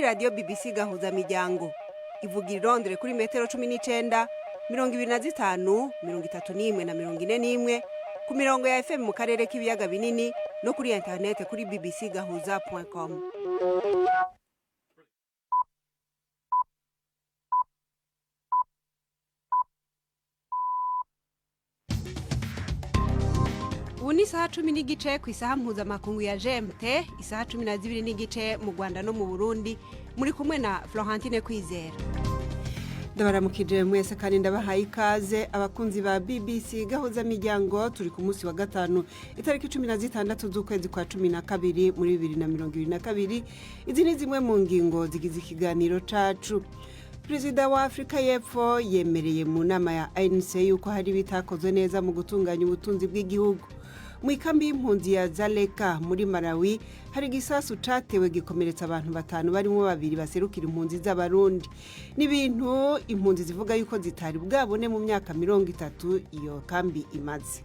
ni radio BBC Gahuzamiryango. Ivugira i Londres kuri metero 19, 25, 31 na 41 ku mirongo ya FM mu karere k'ibiyaga binini no kuri internet kuri bbcgahuza.com. Ubu ni isaha 10 n'igice ku isaha mpuzamakungu ya GMT, isaha 12 n'igice mu Rwanda no mu Burundi. Muri kumwe na Florentine Kwizera. Ndabaramukije mwese kandi ndabahaye ikaze abakunzi ba BBC Gahuzamiryango. Turi ku munsi wa gatanu itariki 16 z'ukwezi kwa 12 muri 2022. Izi ni zimwe mu ngingo zigize ikiganiro cacu. Perezida wa Afrika y'Epfo yemereye mu nama ya ANC yuko hari bitakozwe neza mu gutunganya ubutunzi bw'igihugu. Mu ikambi y'impunzi ya Zaleka muri Malawi hari gisasu catewe gikomeretsa abantu batanu barimo babiri baserukira impunzi z'abarundi. N'ibintu impunzi zivuga yuko zitari bwabone mu myaka 30 iyo kambi imaze.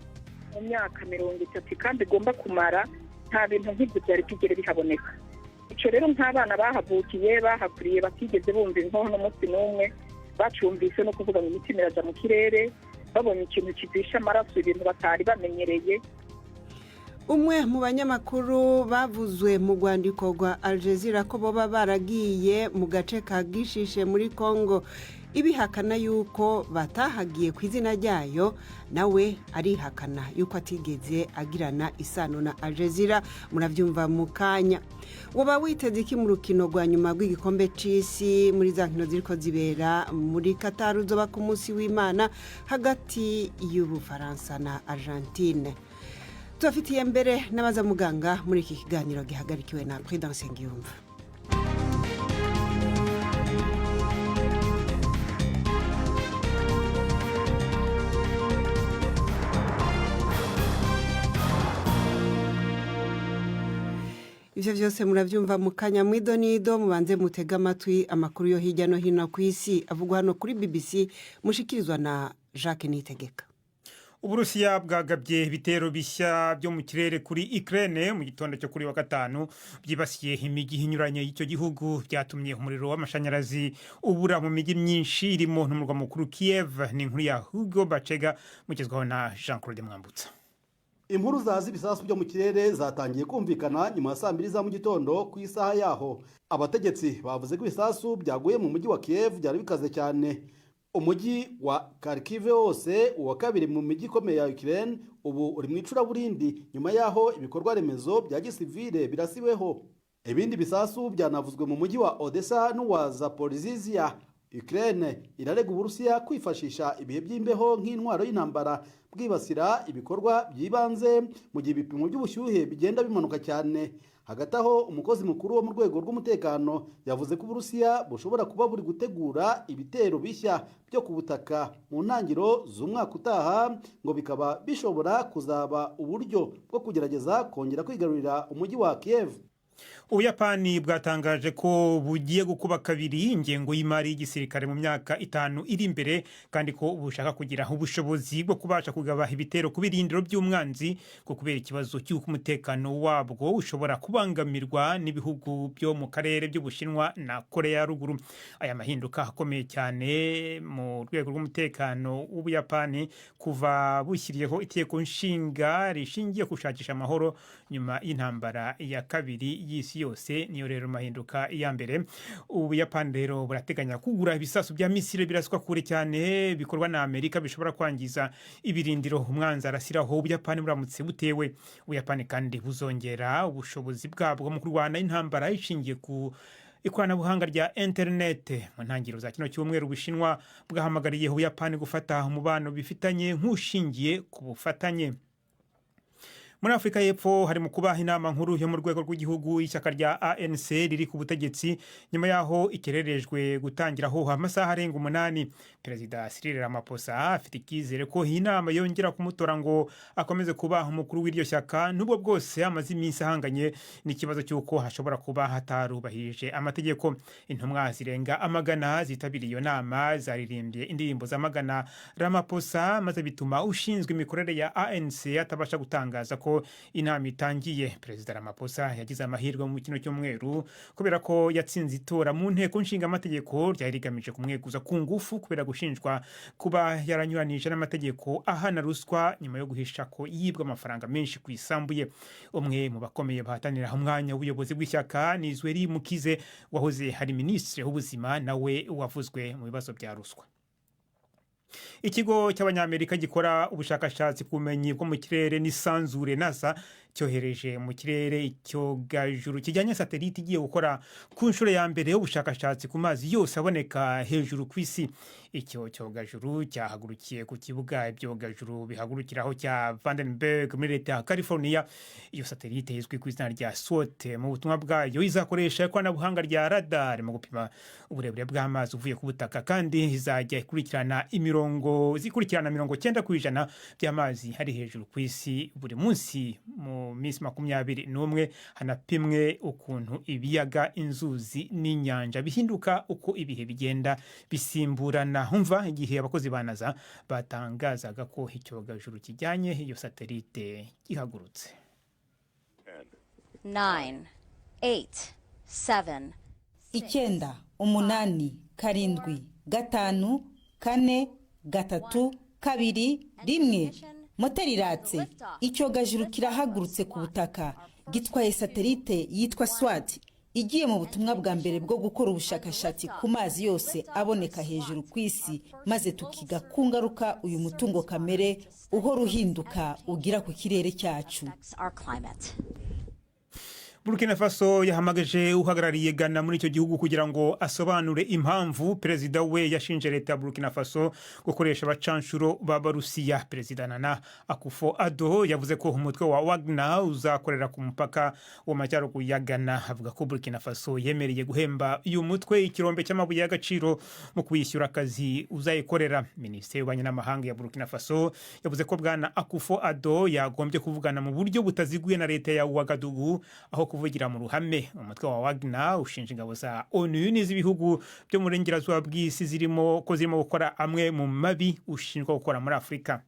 Mu myaka 30 kandi igomba kumara nta bintu nk'ibyo byari kigere bihaboneka. Ico rero nk'abana bahavukiye bahakuriye batigeze bumva inkoho n'umunsi n'umwe, bacumvise no kuvuga ngo imitima iraja mu kirere, babonye ikintu kivisha amaraso, ibintu batari bamenyereye. Umwe mu banyamakuru bavuzwe mu rwandiko rwa Al Jazeera ko boba baragiye mu gace ka Gishishe muri Congo ibihakana yuko batahagiye ku izina ryayo, nawe arihakana yuko atigeze agirana isano na Al Jazeera. Muravyumva mu kanya. Woba witeze iki mu rukino rwa nyuma rw'igikombe c'isi muri za nkino ziriko zibera muri Qatar uzoba ku munsi w'Imana hagati y'Ubufaransa na Argentine? Tuafitiye mbere n'abaza muganga muri iki kiganiro gihagarikiwe na Prudence Ngiyumva. Ivyo vyose muravyumva mu kanya mwidonido, mubanze mutega amatwi amakuru yo hirya no hino ku isi avugwa hano kuri BBC, mushikirizwa na Jacques Nitegeka. Uburusiya bwagabye ibitero bishya byo mu kirere kuri Ukraine mu gitondo cyo kuri wa gatanu, byibasiye imigi hinyuranye y'icyo gihugu, byatumye umuriro w'amashanyarazi ubura mu migi myinshi irimo n'umurwa mukuru Kiev. Ni inkuru ya Hugo Bacega mugezwaho na Jean-Claude Mwambutsa. Impuru zazi bisasu byo mu kirere zatangiye kumvikana nyuma ya 2 za mu gitondo ku isaha yaho. Abategetsi bavuze ko ibisasu byaguye mu mujyi wa Kiev byari bikaze cyane. Umujyi wa Kharkiv wose uwa kabiri mu miji ikomeye ya Ukraine ubu uri mu icuraburindi nyuma yaho ibikorwa remezo bya gisivile birasiweho. Ibindi bisasu byanavuzwe mu mujyi wa Odessa n'uwa Zaporizhia. Ukraine irarega Uburusiya kwifashisha ibihe by'imbeho nk'intwaro y'intambara bwibasira ibikorwa byibanze mu gihe ibipimo by'ubushyuhe bigenda bimanuka cyane. Hagati aho umukozi mukuru wo mu rwego rw'umutekano yavuze ko Uburusiya bushobora kuba buri gutegura ibitero bishya byo ku butaka mu ntangiro z'umwaka utaha, ngo bikaba bishobora kuzaba uburyo bwo kugerageza kongera kwigarurira umujyi wa Kiev. Ubuyapani bwatangaje ko bugiye gukuba kabiri ingengo y'imari y'igisirikare mu myaka 5 iri imbere, kandi ko bushaka kugira ubushobozi bwo kubasha kugaba ibitero ku birindiro by'umwanzi ko kubera ikibazo cy'uko umutekano wabwo ushobora kubangamirwa n'ibihugu byo mu karere by'Ubushinwa na Korea ya Ruguru. Aya mahinduka akomeye cyane mu rwego rw'umutekano w'Ubuyapani kuva bushyiriyeho itegeko nshinga rishingiye kushakisha amahoro nyuma y'intambara ya kabiri y'isi yose. Niyo rero mahinduka ya mbere. Ubuyapani rero burateganya kugura ibisasu bya misile biraswa kure cyane bikorwa na Amerika bishobora kwangiza ibirindiro umwanzi arasiraho Ubuyapani buramutse butewe. Ubuyapani kandi buzongera ubushobozi bwabwo mu kurwana intambara ishingiye ku ikoranabuhanga rya internet. Mu ntangiriro za kino cyumweru Ubushinwa bwahamagariye Ubuyapani gufata umubano bifitanye nk'ushingiye ku bufatanye. Muri Afrika y'Epfo hari mu kubaha inama nkuru yo mu rwego rw'igihugu y'ishyaka rya ANC riri ku butegetsi nyuma yaho ikererejwe gutangiraho amasaha arenga 8. Perezida Cyril Ramaphosa afite ikizere ko iyi nama yongera kumutora ngo akomeze kuba umukuru w'iryo shyaka, nubwo bwose amaze iminsi ahanganye n'ikibazo cy'uko hashobora kuba hatarubahirije amategeko. Intumwa zirenga amagana zitabiriye iyo nama zaririmbye indirimbo z'amagana Ramaphosa, maze bituma ushinzwe imikorere ya ANC atabasha gutangaza ko ko inama itangiye. Perezida Ramaphosa yagize amahirwe mu kino cyumweru kubera ko yatsinze itora mu nteko nshingamategeko ryari rigamije kumweguza ku ngufu kubera gushinjwa kuba yaranyuranije n'amategeko ahana ruswa nyuma yo guhisha ko yibwa amafaranga menshi ku isambuye. Umwe mu bakomeye bahatanira umwanya w'ubuyobozi bw'ishyaka ni Zweli Mukize wahoze hari minisitiri w'ubuzima nawe wavuzwe mu bibazo bya ruswa. Ikigo cy'Abanyamerika gikora ubushakashatsi ku bumenyi bwo mu kirere n'isanzure NASA cyohereje mu kirere icyogajuru kijyanye satelite igiye gukora ku nshuro ya mbere y'ubushakashatsi ku mazi yose aboneka hejuru ku isi. Icyo cyogajuru cyahagurukiye ku kibuga ibyogajuru bihagurukiraho cya Vandenberg muri leta ya California. Iyo satelite izwi ku izina rya SWOT mu butumwa bwayo izakoresha ikoranabuhanga rya radar mu gupima uburebure bw'amazi uvuye ku butaka, kandi izajya ikurikirana 90% by'amazi hari hejuru ku isi buri munsi. Mu minsi 21 hanapimwe ukuntu ibiyaga, inzuzi n'inyanja bihinduka uko ibihe bigenda bisimburana. Humva igihe abakozi ba NASA batangazaga ko icyogajuru kijyanye iyo satelite gihagurutse. 9 8 7 9 8 7 5 4 3 2 1 moteri iratse. Icyogajuru kirahagurutse ku butaka gitwaye satelite yitwa SWOT igiye mu butumwa bwa mbere bwo gukora ubushakashatsi ku mazi yose aboneka hejuru ku isi, maze tukiga ku ngaruka uyu mutungo kamere uhora uhinduka ugira ku kirere cyacu. Burkina Faso yahamagaje uhagarariye Ghana muri icyo gihugu kugira ngo asobanure impamvu perezida we yashinje leta ya Burkina Faso gukoresha abacanshuro b'Abarusiya. Perezida Nana Akufo-Addo yavuze ko umutwe wa Wagner uzakorera ku mupaka w'amajyaruguru ya Ghana. Avuga ko Burkina Faso yemereye guhemba uyu mutwe ikirombe cy'amabuye y'agaciro mu kwishyura akazi uzayikorera. Minisitiri w'ububanyi n'amahanga ya Burkina Faso yavuze ko bwana Akufo-Addo yagombye kuvugana mu buryo butaziguye na leta ya Ouagadougou aho kuvugira mu ruhame. Umutwe wa Wagner ushinja ingabo za ONU n'iz'ibihugu byo mu burengerazuba bw'isi zirimo gukora amwe mu mabi ushinjwa gukora muri Afurika.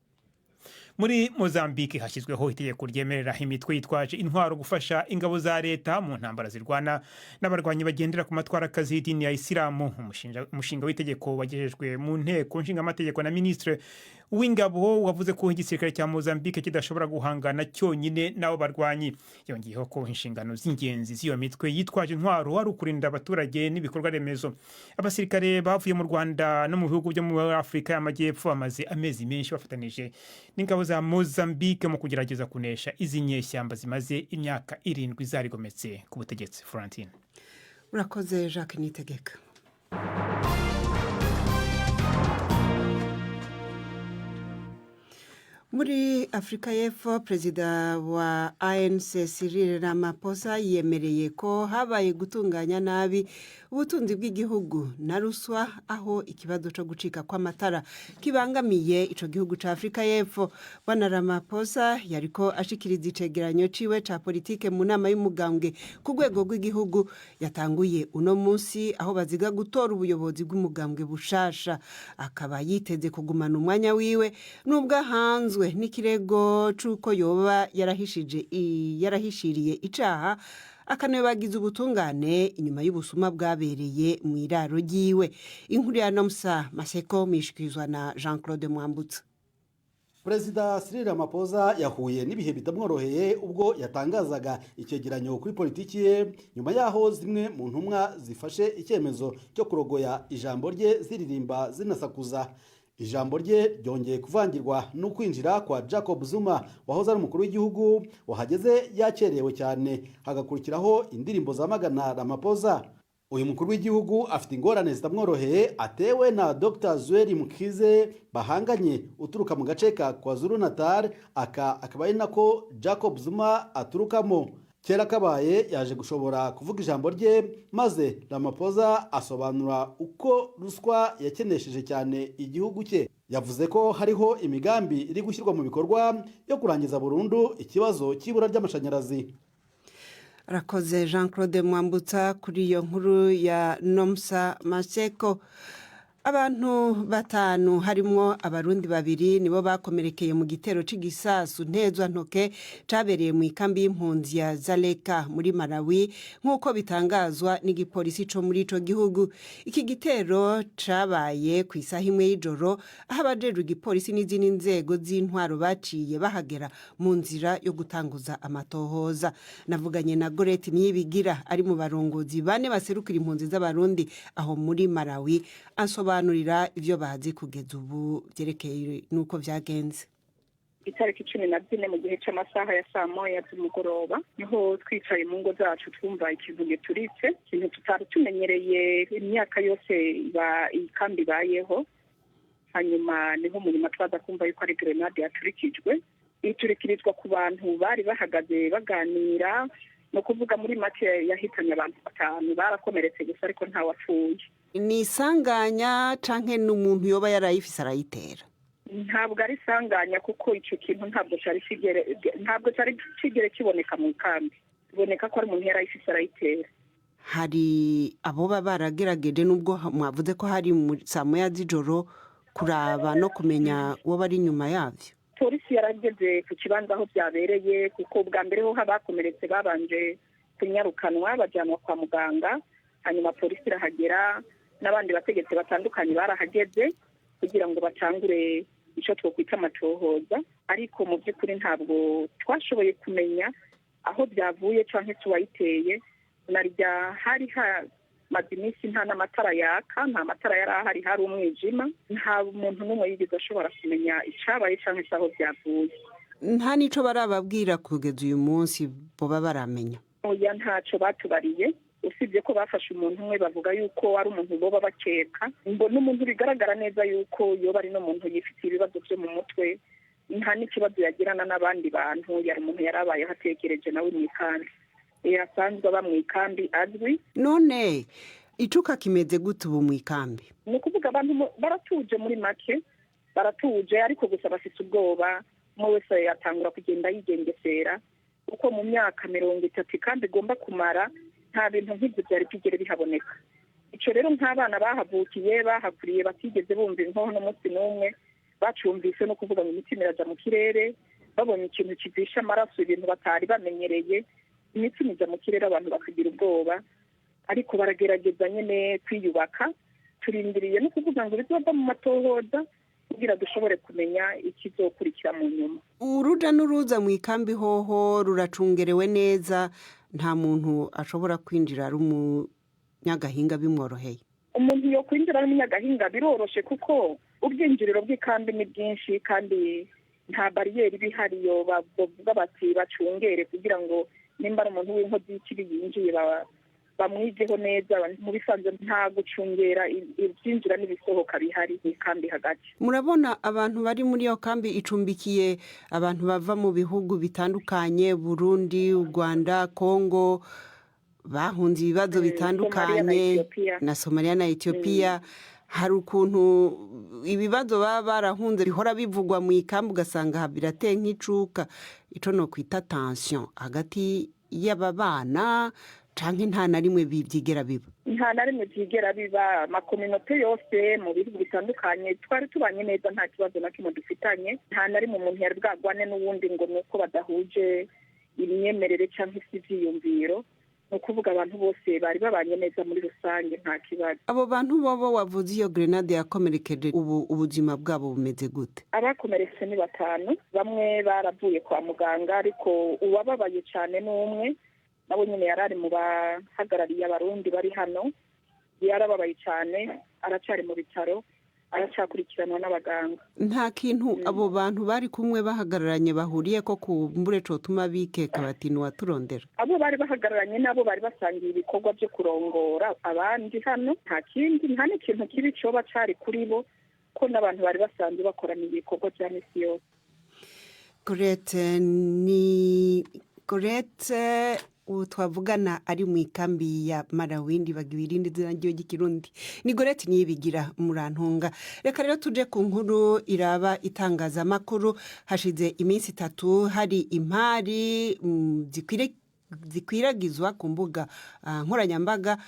Muri Mozambique hashyizweho itegeko ryemerera imitwe yitwaje intwaro gufasha ingabo za leta mu ntambara zirwana n'abarwanyi bagendera ku matwarakazi y'idini ya Isilamu. Umushinga w'itegeko wagejejwe mu nteko nshingamategeko na minisitiri w'ingabo wavuze ko igisirikare cya Mozambique kidashobora guhangana cyonyine n'abo barwanyi. Yongeyeho ko inshingano z'ingenzi z'iyo mitwe yitwaje intwaro ari ukurinda abaturage n'ibikorwa remezo. Abasirikare bavuye mu Rwanda no mu bihugu byo muri Afurika y'Amajyepfo bamaze amezi menshi bafatanije n'ingabo za Mozambique mu kugerageza kunesha izi nyeshyamba zimaze imyaka 7 zarigometse ku butegetsi. Florentine urakoze Jacques Nitegeka. Muri Afrika y'Epfo, perezida wa ANC Cyril Ramaphosa yemereye ko habaye gutunganya nabi ubutunzi bw'igihugu na ruswa, aho ikibazo cyo gucika kw'amatara kibangamiye ico gihugu ca Afrika y'Epfo. Bwana Ramaphosa yariko ashikiriza icegeranyo ciwe ca politike mu nama y'umugambwe ku rwego rw'igihugu yatanguye uno munsi, aho baziga gutora ubuyobozi bw'umugambwe bushasha. Akaba yiteze kugumana umwanya wiwe nubwo hanzwe n'ikirego c'uko yoba yarahishiriye icaha akanabagiza ubutungane inyuma y'ubusuma bwabereye mu iraro ryiwe. Inkuru ya Nomsa Maseko mishikizwa na Jean-Claude Mwambutsa. Perezida Cyril Ramaphosa yahuye n'ibihe bitamworoheye ubwo yatangazaga icyegeranyo kuri politiki ye, nyuma yaho zimwe mu ntumwa zifashe icyemezo cyo kurogoya ijambo rye ziririmba zinasakuza. Ijambo rye ryongeye kuvangirwa no kwinjira kwa Jacob Zuma wahoze ari umukuru w'igihugu wahageze yakerewe cyane, hagakurikiraho indirimbo zamagana Ramaphosa. Uyu mukuru w'igihugu afite ingorane zitamworoheye atewe na Dr. Zweli Mukize bahanganye uturuka mu gace ka KwaZulu-Natal, akaba ari nako Jacob Zuma aturukamo. Kera kabaye yaje gushobora kuvuga ijambo rye, maze Ramaphosa asobanura uko ruswa yakenesheje cyane igihugu cye. Yavuze ko hariho imigambi iri gushyirwa mu bikorwa yo kurangiza burundu ikibazo cy'ibura ry'amashanyarazi. Rakoze Jean-Claude Mwambutsa kuri iyo nkuru ya Nomsa Maseko. Abantu batanu harimwo abarundi babiri nibo bakomerekeye mu gitero c'igisasu ntezwantoke cabereye mu ikambi y'impunzi ya Zaleka muri Malawi nk'uko bitangazwa n'igipolisi co muri ico gihugu. Iki gitero cabaye ku isaha imwe y'ijoro aho abajejwe igipolisi n'izindi nzego z'intwaro baciye bahagera mu nzira yo gutanguza amatohoza. Navuganye na Goreti Niyibigira ari mu barongozi bane baserukira impunzi z'abarundi aho muri Malawi ansobanurira ivyo bazi kugeza ubu vyerekeye nuko vyagenze. Itariki 14 mu gihe c'amasaha ya saa moya z'umugoroba niho twicaye mu ngo zacu twumva ikintu gituritse, ikintu tutari tumenyereye imyaka yose ikambi bayeho. Hanyuma niho murima twaza kumva yuko ari grenade yaturikijwe, iturikirizwa ku bantu bari bahagaze baganira, no kuvuga muri make yahitanye abantu batanu, barakomeretse gusa ariko nta wapfuye. Ni isanganya canke n'umuntu yoba yarayifise arayitera? Ntabwo ari isanganya kuko ico kintu ntabwo cari kigere kiboneka mu kambi, biboneka ko ari umuntu yarayifise arayitera. Hari abo baragerageje nubwo mwavuze ko hari saa moya z'ijoro kuraba no kumenya uwo bari inyuma yavyo? Polisi yarageze ku kibanza aho byabereye kuko bwa mbere ho bakomeretse babanje kunyarukanwa bajanwa kwa muganga, hanyuma polisi irahagera n'abandi bategetsi batandukanye barahageze kugira ngo batangure ico twokwita amatohoza, ariko mu by'ukuri ntabwo twashoboye kumenya aho byavuye canke tuwayiteye. Narya hari hamaze iminsi nta n'amatara yaka, nta matara yari ahari, hari umwijima, nta muntu n'umwe yigeze ashobora kumenya icabaye canke aho byavuye. Nta nico barababwira kugeza uyu munsi boba baramenya? Oya, ntaco batubariye, usibye ko bafashe umuntu umwe bavuga yuko ari umuntu boba bakeka, mbona umuntu bigaragara neza yuko yoba ari n'umuntu yifitiye ibibazo vyo mu mutwe, nta n'ikibazo yagirana n'abandi bantu, yari umuntu yarabaye hatekereje nawe mw'ikambi, asanzwe aba mw'ikambi azwi. None icuka kimeze gute ubu mw'ikambi? Ni ukuvuga abantu baratuje, muri make baratuje, ariko gusa bafite ubwoba, umwe wese yatangura kugenda yigengesera uko mu myaka 30 kandi igomba kumara nta bintu nk'ibyo byari bigere bihaboneka. Ico rero nk'abana bahavukiye bahakuriye batigeze bumva inkoho n'umunsi n'umwe, bacumvise no kuvuga ngo imitima iraja mu kirere, babonye ikintu kivisha amaraso, ibintu batari bamenyereye, imitima ija mu kirere, abantu bakagira ubwoba, ariko baragerageza nyene kwiyubaka. Turindiriye no kuvuga ngo bizova mu matohoza kugira dushobore kumenya ikizokurikira mu nyuma. Uruja n'uruza mu ikambi hoho ruracungerewe neza, nta muntu ashobora kwinjira ari umunyagahinga bimworoheye? Umuntu yo kwinjira ari umunyagahinga biroroshe kuko ubwinjiriro bw'ikambi ni bwinshi kandi nta bariyeri bihariyo bavuga bati bacungere kugira ngo nimba ari umuntu w'inkozi y'ikibi yinjiye bamwigeho neza. Mu bisanzwe nta gucungera ibyinjira n'ibisohoka bihari mu kambi hagati. Murabona abantu bari muri iyo kambi icumbikiye abantu bava mu bihugu bitandukanye, Burundi, Rwanda, Congo, bahunze ibibazo bitandukanye na Somalia na Ethiopia. Hari ukuntu ibibazo baba barahunze bihora bivugwa mu ikambi ugasanga birateye nk'icuka, ico no kwita tension hagati y'ababana, canke nta na rimwe byigera biba? Nta na rimwe byigera biba. Amakominote yose mu bihugu bitandukanye twari tubanye neza, nta kibazo na kimwe dufitanye. Nta na rimwe umuntu yari bwagwane n'uwundi ngo nuko badahuje imyemerere canke ivyiyumviro. Ni ukuvuga abantu bose bari babanye neza muri rusange, nta kibazo. Abo bantu bobo wavuze iyo grenade yakomerekeje, ubu ubuzima bwabo bumeze gute? Abakomeretse ni 5, bamwe baravuye kwa muganga, ariko uwababaye cyane n'umwe nabo nyine yarari mu bahagarariye abarundi bari hano, yarababaye cyane, aracari mu bitaro, aracakurikiranwa n'abaganga. Nta kintu abo bantu bari kumwe bahagararanye bahuriye ko kumbure cotuma bikeka bati nuwaturondera? Abo bari bahagararanye nabo bari basangiye ibikorwa byo kurongora abandi hano, nta kindi, nta n'ikintu kibi coba cari kuri bo, ko n'abantu bari basanzwe bakorana ibikorwa bya misi yose. Gorete twavugana ari mu ikambi ya Malawi, ndibagiwe irindi zina ry'ikirundi, ni Goreti Niyibigira murantunga. Reka rero tuje ku nkuru iraba itangazamakuru. Hashize iminsi 3 hari impari zikwire zikwiragizwa ku mbuga nkoranyambaga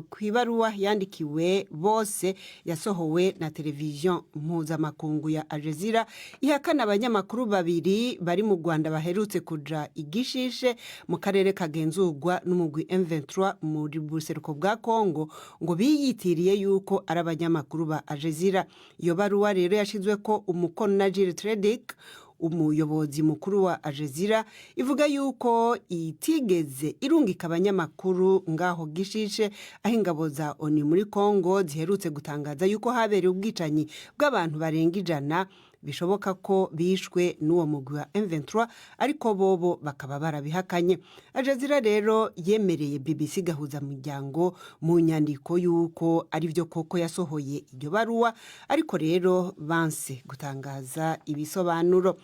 kw'ibaruwa yandikiwe bose yasohowe na televiziyo mpuzamakungu ya Al Jazeera ihakana abanyamakuru babiri bari mu Rwanda baherutse kuja igishishe mu karere kagenzurwa n'umugwi M23 muri buseruko bwa Congo ngo biyitiriye yuko ari abanyamakuru ba Al Jazeera. Iyo baruwa rero yashizwe ko umukono na Jill Tredick, umuyobozi mukuru wa Al Jazeera, ivuga yuko itigeze irungika abanyamakuru ngaho gishishe aho ingabo za ONU muri Congo ziherutse gutangaza yuko habereye ubwicanyi bw'abantu barenga 100 bishoboka ko bishwe n'uwo mugwi wa M23 ariko bobo bakaba barabihakanye. Al Jazeera rero yemereye BBC Gahuzamiryango mu nyandiko yuko ari byo koko yasohoye iryo baruwa, ariko rero banse gutangaza ibisobanuro.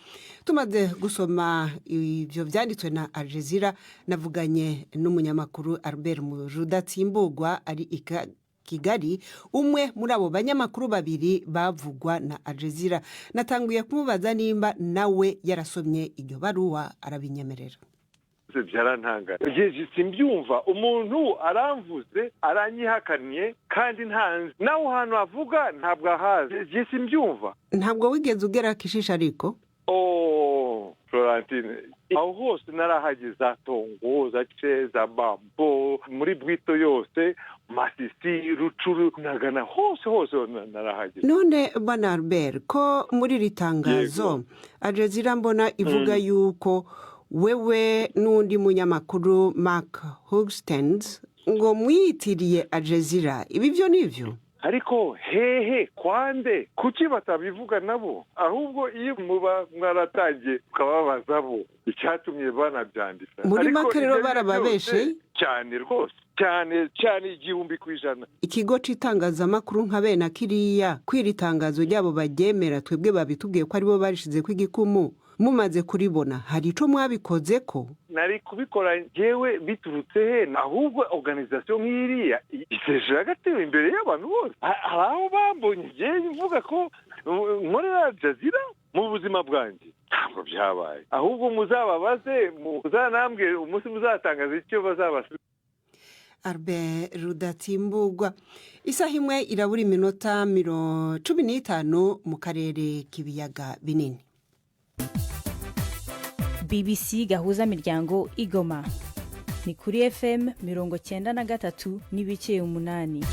Tumaze gusoma ibyo byanditswe na Al Jazeera, navuganye n'umunyamakuru Albert Rudatsimbugwa ari Kigali, umwe muri abo banyamakuru babiri bavugwa na Al Jazeera. Natanguye kumubaza nimba nawe yarasomye iryo baruwa, arabinyemerera. Byarantangaje simbyumva, umuntu aramvuze aranyihakanye kandi ntanzi nawe hano avuga ntabwo ahazi. Simbyumva. Ntabwo wigeze ugera kishisha ariko? Florentine, aho hose narahageze, Tongo, Zace, Zabambo, muri Bwito yose, Masisi, Rucuru, Nagana, hose narahageze. None bwana Albert, ko muri ritangazo Al Jazeera mbona ivuga yuko wewe n'undi munyamakuru Mark Hugstens ngo mwitiriye Al Jazeera, ibi byo nivyo? Ariko hehe kwande kuki batabivuga nabo, ahubwo iyo muba mwaratangiye ukababaza bo icyatumye banabyandika. Muri make rero barababeshe cyane rwose, cyane 100%. Ikigo c'itangazamakuru nka bene kiriya kwiritangazo ryabo baryemera, twebwe babitubwiye ko aribo barishize kw'igikumu. Mumaze kuribona hari ico mwabikoze ko? Nari kubikora jewe biturutse he, ahubwo organisation nk'iriya iseje agatebe imbere y'abantu bose. Aho bambonye je mvuga ko nkorera Al Jazeera mu buzima bwanjye, ntabwo byabaye. Ahubwo muzababaze, muzanambwe umunsi muzatangaza icyo bazabasubiza. Albert Rudatsimbugwa. Isaha imwe irabura iminota 15 mu karere k'ibiyaga binini. BBC Gahuzamiryango Igoma ni kuri FM 93.8.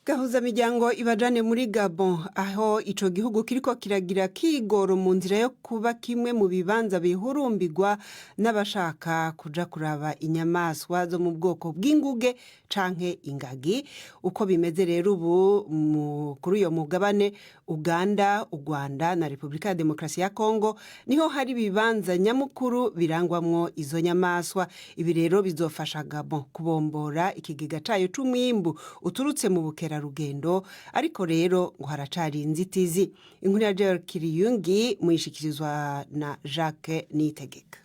Gahuzamiryango ibajane muri Gabon, aho ico gihugu kiriko kiragira kigoro mu nzira yo kuba kimwe mu bibanza bihurumbirwa n'abashaka kuja kuraba inyamaswa zo mu bwoko bw'inguge canke ingagi. Uko bimeze rero ubu kuri uyo mugabane, Uganda, u Rwanda na Repubulika ya Demokarasi ya Congo niho hari ibibanza nyamukuru birangwamwo izo nyamaswa. Ibi rero bizofasha Gabon kubombora ikigega cayo c'umwimbu uturutse mu bukerarugendo, ariko rero ngo haracari inzitizi. Inkuru ya Joel Kiriyungi muyishikirizwa na Jacques Nitegeka.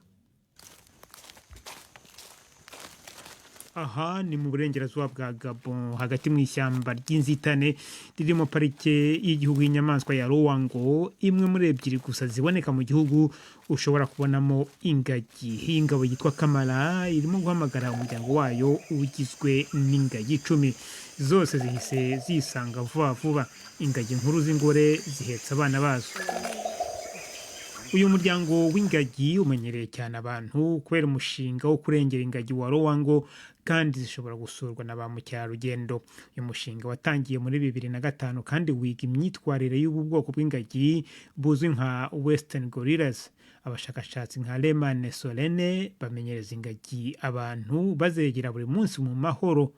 Aha ni mu burengerazuba bwa Gabon, hagati mu ishyamba ry'inzitane ririmo parike y'igihugu y'inyamaswa ya Ruwango, imwe muri ebyiri gusa ziboneka mu gihugu ushobora kubonamo ingagi. Ingabo yitwa Kamara irimo guhamagara umuryango wayo ugizwe n'ingagi 10, zose zihise zisanga vuba. Ingagi nkuru z'ingore zihetse abana bazo. Uyu muryango w'ingagi umenyereye cyane abantu kubera umushinga wo kurengera ingagi wa Ruwango, kandi zishobora gusurwa na ba mukerarugendo. Uyu mushinga watangiye muri 2005 kandi wiga imyitwarire y'ubu bwoko bw'ingagi buzwi nka Western Gorillas. Abashakashatsi nka Lemane Solene bamenyereza ingagi abantu bazegera buri munsi mu mahoro.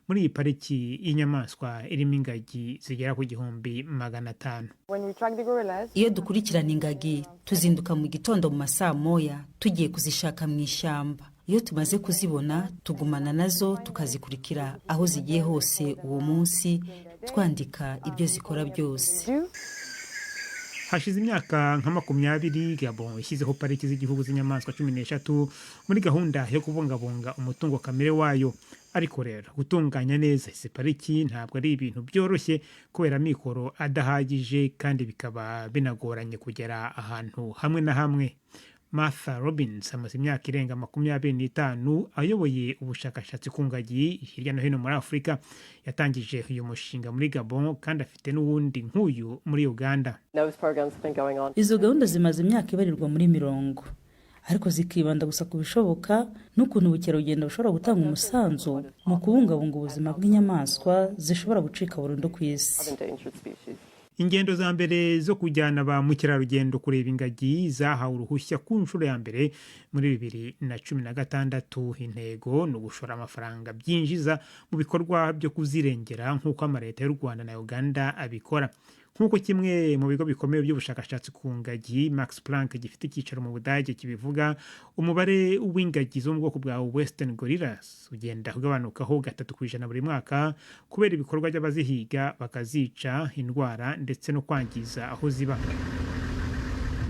Muri iyi pariki y'inyamaswa irimo ingagi zigera ku 500. Iyo dukurikirana ingagi tuzinduka mu gitondo mu masaa moya tugiye kuzishaka mu ishyamba. Iyo tumaze kuzibona tugumana nazo tukazikurikira aho zigiye hose uwo munsi, twandika ibyo zikora byose. Hashize imyaka nka 20 Gabon ishyizeho pariki z'igihugu z'inyamaswa 13 muri gahunda yo kubungabunga umutungo kamere wayo. ariko rero gutunganya neza izi pariki ntabwo ari ibintu byoroshye kubera mikoro adahagije kandi bikaba binagoranye kugera ahantu hamwe na hamwe. Martha Robbins amaze imyaka irenga 25 ayoboye ubushakashatsi ku ngagi hirya no hino muri Afurika. Yatangije uyu mushinga muri Gabon kandi afite n'uwundi nk'uyu muri Uganda. Izo gahunda zimaze imyaka ibarirwa muri mirongo, ariko zikibanda gusa ku bishoboka n'ukuntu ubukerarugendo bushobora gutanga umusanzu mu kubungabunga ubuzima bw'inyamaswa zishobora gucika burundu ku isi. Ingendo za mbere zo kujyana ba mukerarugendo kureba ingagi zahawe uruhushya ku nshuro ya mbere muri 2016. Intego ni ugushora amafaranga byinjiza mu bikorwa byo kuzirengera nk'uko amaleta y'u Rwanda na Uganda abikora. Nk'uko kimwe mu bigo bikomeye by'ubushakashatsi ku ngagi Max Planck gifite icyicaro mu Budage kibivuga, umubare w'ingagi zo mu bwoko bwa Western Gorillas ugenda ugabanukaho 3% buri mwaka kubera ibikorwa by'abazihiga bakazica, indwara ndetse no kwangiza aho ziba.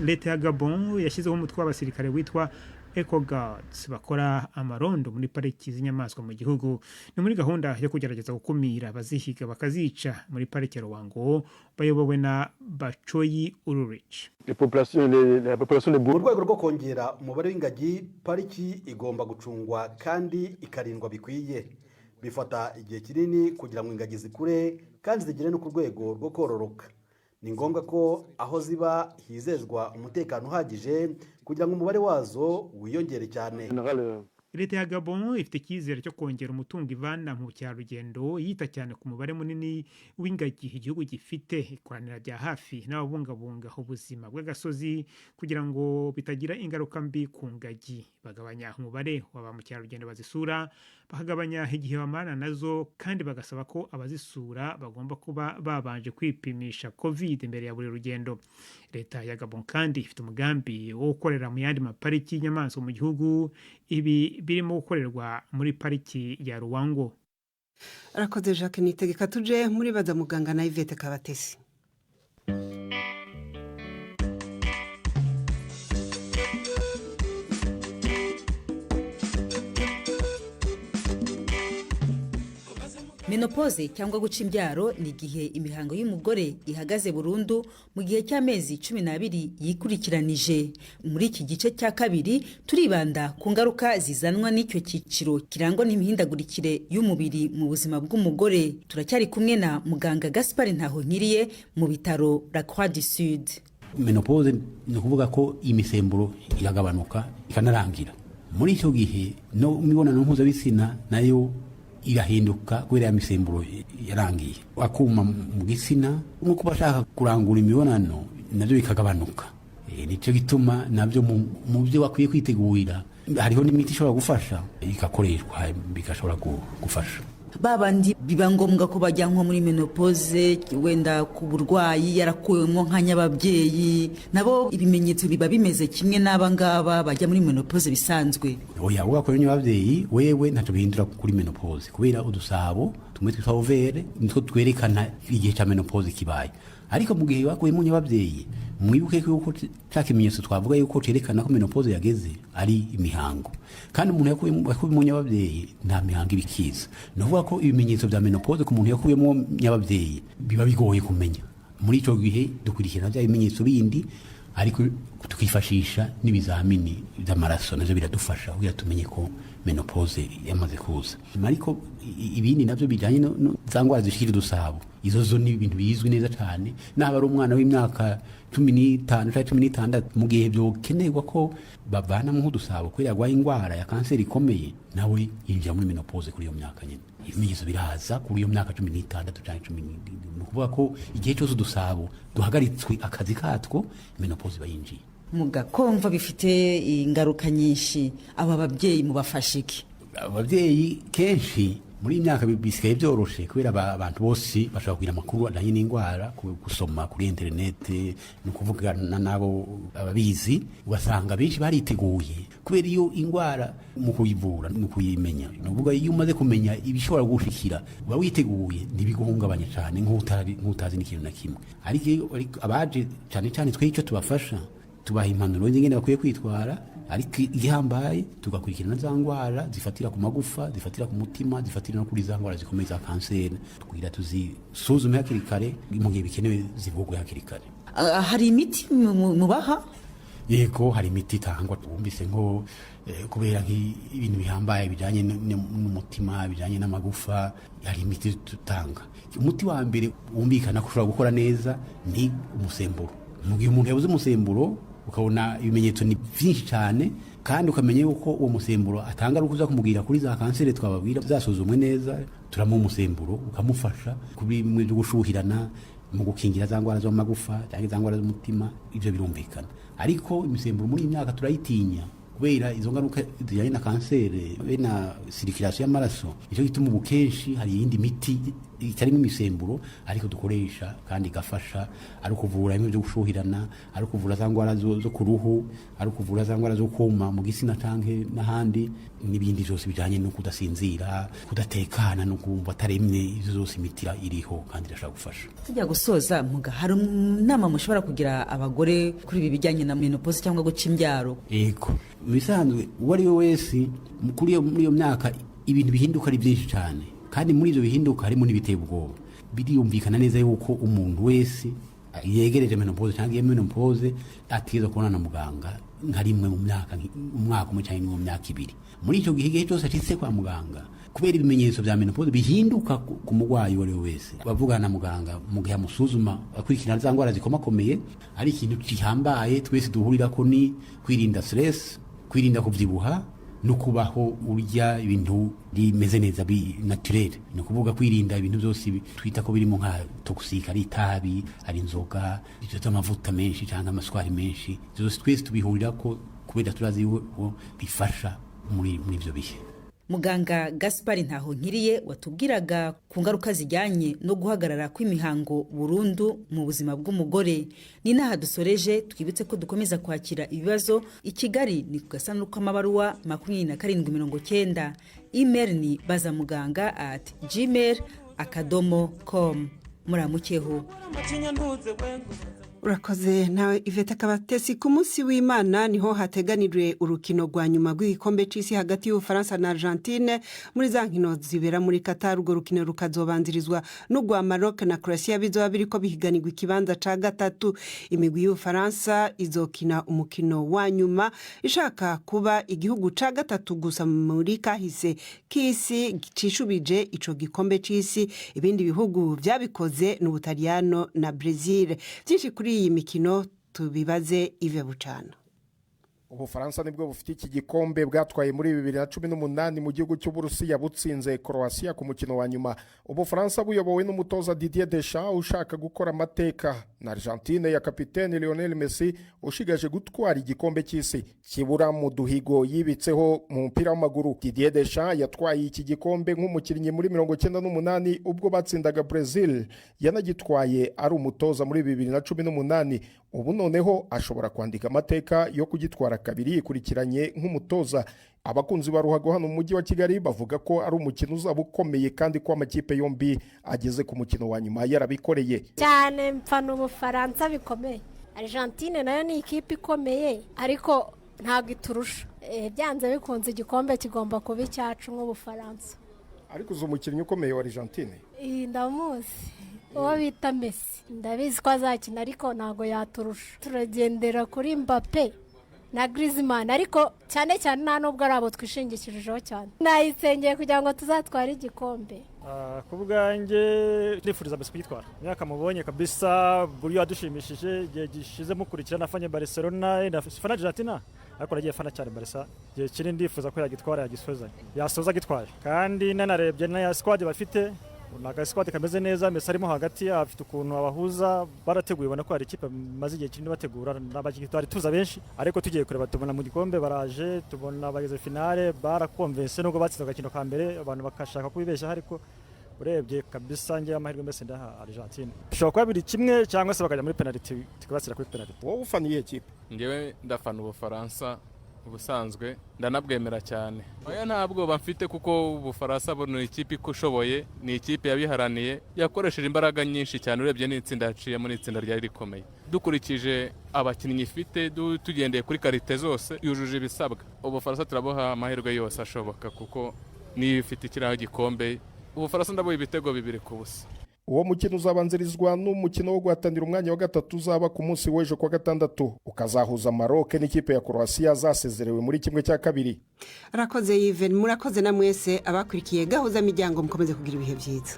Leta ya Gabon yashyizeho umutwe w'abasirikare witwa Eco Guards bakora amarondo muri pariki z'inyamaswa mu gihugu. Ni muri gahunda yo kugerageza gukumira abazihiga bakazica muri pariki ya Ruwango bayobowe na Bachoyi Ulrich. Mu rwego rwo kongera umubare w'ingagi, pariki igomba gucungwa kandi ikarindwa bikwiye. Bifata igihe kinini kugira ngo ingagi zikure kandi zigere no ku rwego rwo kororoka. Ni ngombwa ko aho ziba hizezwa umutekano uhagije kugira ngo umubare wazo wiyongere cyane. Leta ya Gabon ifite icyizere cyo kongera umutungo ivana mu cyarugendo, yita cyane ku mubare munini w'ingagi igihugu gifite, ikoranira rya hafi n'ababungabunga ubuzima bw'agasozi kugira ngo bitagira ingaruka mbi ku ngagi. Bagabanya umubare wa ba mukerarugendo bazisura, bakagabanya igihe bamarana nazo, kandi bagasaba ko abazisura bagomba kuba babanje kwipimisha COVID mbere ya buri rugendo. Leta ya Gabon kandi ifite umugambi wo gukorera mu yandi mapariki y'inyamaswa mu gihugu, ibi birimo gukorerwa muri pariki ya Ruwango. Arakoze Jacques Nitegeka. Tuje muri baza muganga na Yvette Kabatesi. Menopause cyangwa guca imbyaro ni igihe imihango y'umugore ihagaze burundu mu gihe cy'amezi 12 yikurikiranije. Muri iki gice cya kabiri turibanda ku ngaruka zizanwa n'icyo cyiciro kirangwa n'imihindagurikire y'umubiri mu buzima bw'umugore. Turacyari kumwe na muganga Gaspard Ntahonkiriye mu bitaro La Croix du Sud. Menopause ni ukuvuga ko imisemburo iragabanuka ikanarangira. Muri icyo gihe no mibonano mpuzabitsina nayo irahinduka kubera imisemburo yarangiye. Akuma mu gitsina nuko bashaka kurangura imibonano nabyo bikagabanuka. Nicyo gituma nabyo mu byo bakwiye kwitegurira hariho n'imiti ishobora gufasha ikakoreshwa bigashobora gufasha. Babandi biba ngombwa ko bajyanwa muri menopause wenda ku burwayi yarakuwemo nka nyababyeyi, nabo ibimenyetso biba bimeze kimwe n'abangaba bajya muri menopause bisanzwe. Oya, ugakorera nyababyeyi wewe ntacyo bihindura kuri menopause kubera udusabo tumwe twitwa overe nitwo twerekana igihe cya menopause kibaye. Ariko mu gihe wakuyemo nyababyeyi mwibuke ko cya kimenyetso twavuga yuko cerekana ko menopause yageze ari imihango, kandi umuntu yakuyemo nyababyeyi nta mihango ibikiza. Nuvuga ko ibimenyetso bya menopause ku muntu yakuyemo nyababyeyi biba bigoye kumenya. Muri icyo gihe dukurikirana bya bimenyetso bindi, ariko tukifashisha n'ibizamini by'amaraso navyo biradufasha kugira tumenye ko menopause yamaze kuza. Ariko ibindi navyo bijanye no zangwa zishikira dusabo, izo zo ni ibintu bizwi neza cyane. Naba ari umwana w'imyaka 15 cyangwa 16 mu gihe byo kenerwa ko bavana mu dusabo kwera gwa ingwara ya kanseri ikomeye, nawe yinjira muri menopause kuri iyo myaka nyine. Ibimenyetso biraza kuri iyo myaka 16 cyangwa 17. Nukuvuga ko igihe cyose dusabo duhagaritswe akazi katwo, menopause bayinjiye. Mugakomva bifite ingaruka nyinshi. Aba babyeyi mubafasha iki? Ababyeyi kenshi muri imyaka bisigaye byoroshe kubera abantu bose bashaka kugira amakuru ajyanye n'indwara, gusoma kuri internet no kuvugana nabo ababizi. Ugasanga benshi bariteguye kubera iyo indwara mu kuyivura no kuyimenya. Nuvuga iyo umaze kumenya ibishobora gushikira uba witeguye, ntibiguhungabanya cyane nk'utazi n'ikintu na kimwe. Ariko abaje cyane cyane twe icyo tubafasha tubaha impanuro z'ingene bakwiye kwitwara, ariko igihambaye tugakurikirana za ngwara zifatira ku magufa, zifatira ku mutima, zifatira no kuri za ngwara zikomeye za kanseri, kugira tuzisuzume hakiri kare, mu gihe bikenewe zivugwe hakiri kare. Hari imiti mubaha? Yego, hari imiti itangwa, twumvise nko kubera nk'ibintu bihambaye bijanye n'umutima, bijanye n'amagufa, hari imiti tutanga. Umuti wa mbere wumvikana ko ushobora gukora neza ni umusemburo. Mu gihe umuntu yabuze umusemburo, ukabona ibimenyetso ni byinshi cyane, kandi ukamenya yuko uwo musemburo atanga ari kuza kumubwira kuri za kanseri twababwira zasuzumwe neza, turamuha umusemburo ukamufasha kuri bimwe byo gushuhirana, mu gukingira za ngwara zo magufa cyangwa za ngwara z'umutima, ibyo birumvikana. Ariko imisemburo muri iyi myaka turayitinya kubera izo ngaruka zijyanye na kanseri be na sirikirasiyo y'amaraso. Icyo gituma ubu kenshi hari iyindi miti itarimo imisemburo ariko dukoresha kandi igafasha, ari ukuvura bimwe byo gushuhirana, ari ukuvura za ngwara zo ku ruhu, ari ukuvura za ngwara zo kuma mu gitsina canke n'ahandi, n'ibindi byose bijyanye no kudasinzira, kudatekana no kumva ataremye. Izo zose imiti iriho kandi irashaka gufasha. Tujya gusoza, hari inama mushobora kugira abagore kuri ibi bijyanye na menopause cyangwa guca imbyaro? Yego, bisanzwe uwo ari we wese muri iyo myaka ibintu bihinduka ari byinshi cyane, kandi muri ibyo bihinduka harimo n'ibiteye ubwoba. Biriyumvikana neza yuko umuntu wese yegereje menopause cyangwa iyo menopause ategerezwa kubona na muganga nka rimwe mu mwaka umwe cyangwa mu myaka ibiri. Muri icyo gihe cyose acitse kwa muganga, kubera ibimenyetso bya menopause bihinduka ku murwayi uwo ari we wese, bavugana na muganga mu gihe amusuzuma akurikirana za ngwara zikomakomeye. Ari ikintu gihambaye twese duhurira ko ni kwirinda stress, kwirinda kubyibuha, no kubaho urya ibintu bimeze neza naturel. Ni ukuvuga kwirinda ibintu byose twita ko birimo nka toxic, ari itabi, ari inzoga, ibyo by'amavuta menshi cyangwa amasukari menshi. Byose twese tubihurira ko kubera turazi ko bifasha muri ibyo bihe. Muganga Gaspard Ntahonkiriye watubwiraga ku ngaruka zijyanye no guhagarara kw'imihango burundu mu buzima bw'umugore. Ni naha dusoreje, twibutse ko dukomeza kwakira ibibazo. I Kigali ni ku gasanduku k'amabaruwa 2790. Email ni bazamuganga@gmail.com. Muramukeho. Urakoze nawe Iveta Kabatesi. Ku munsi w'Imana niho hateganijwe urukino rwa nyuma rw'igikombe c'isi hagati y'Ubufaransa na Argentine muri za nkino zibera muri Qatar. Urwo rukino rukazobanzirizwa n'urwa Maroc na Croatia, bizoba biriko bihiganirwa ikibanza ca gatatu. Imigwi y'Ubufaransa izokina umukino wa nyuma ishaka kuba igihugu ca gatatu gusa muri kahise k'isi cishubije ico gikombe c'isi. Ibindi bihugu vyabikoze n'Ubutaliyano na Brazil. Byinshi kuri iyi mikino tubibaze Ive Bucana. Ubufaransa nibwo bufite iki gikombe bwatwaye muri 2018 mu gihugu cy'Uburusiya butsinze Croatia ku mukino wa nyuma. Ubufaransa buyobowe n'umutoza Didier Deschamps ushaka gukora amateka, na Argentine ya kapiteni Lionel Messi ushigaje gutwara igikombe cy'isi kibura mu duhigo yibitseho mu mupira w'amaguru. Didier Deschamps yatwaye iki gikombe nk'umukinnyi muri 1998 ubwo batsindaga Brazil, yanagitwaye ari umutoza muri 2018. Ubu noneho ashobora kwandika amateka yo kugitwara kabiri ikurikiranye nk'umutoza. Abakunzi ba ruhago hano mu mujyi wa Kigali bavuga ko ari umukino uzaba ukomeye kandi ko amakipe yombi ageze ku mukino wa nyuma yarabikoreye cyane. Mfana Ubufaransa bikomeye, Argentine nayo ni ikipe ikomeye ariko ntabwo iturusha. Byanze bikunze igikombe kigomba kuba icyacu nk'Ubufaransa. Ariko uzo umukinnyi ukomeye wa Argentine ndamuzi, uwo bita Messi, ndabizi ko azakina ariko ntago yaturusha. Turagendera kuri Mbappe na Griezmann, ariko cyane cyane nta nubwo ari abo twishingikirijeho cyane. Nayisengeye kugira ngo tuzatware igikombe. Ku bwanjye ndifuriza Messi kugitwara. Myaka mubonye kabisa, buri yadushimishije. Igihe gishize mukurikirana afanye Barcelona na fana Argentina, ariko nagiye fana cyane Barca. Igihe kiri ndifuza ko yagitwara, yasoza gitwaye. Kandi nanarebye na squad bafite, naga squad kameze neza. Messi arimo hagati, afite ukuntu abahuza barateguye, ubona ko hari ikipe maze igihe kinini bategura, n'abagitwari tuza benshi. Ariko tugiye kureba tubona mu gikombe baraje, tubona bageze finale, barakonvense nubwo batsinze agakino ka mbere, abantu bakashaka kubibeshya. Ariko urebye kabisa ngiye amahirwe Messi ndaha Argentine. Bishobora kuba biri kimwe cyangwa se bakajya muri penalty, tukabasira kuri penalty. Wowe ufaniye ikipe? Ngewe ndafana Ubufaransa ubusanzwe ndanabwemera cyane oya ntabwo bamfite kuko ubufaransa ni ikipe ikushoboye ni ikipe yabiharaniye yakoresheje imbaraga nyinshi cyane urebye n'itsinda yaciyemo n'itsinda ryari rikomeye dukurikije abakinnyi ifite tugendeye kuri karite zose yujuje ibisabwa ubufaransa turabuha amahirwe yose ashoboka kuko niyo ifite ikiraho gikombe ubufaransa ndabuha ibitego 2-0. uwo mukino uzabanzirizwa n'umukino wo guhatanira umwanya wa gatatu uzaba ku munsi w'ejo kwa gatandatu ukazahuza Maroc n'ikipe ya Croatia zasezerewe muri kimwe cya kabiri. Arakoze Yves, murakoze na mwese abakurikiye Gahuzamiryango, mukomeze kugira ibihe byiza.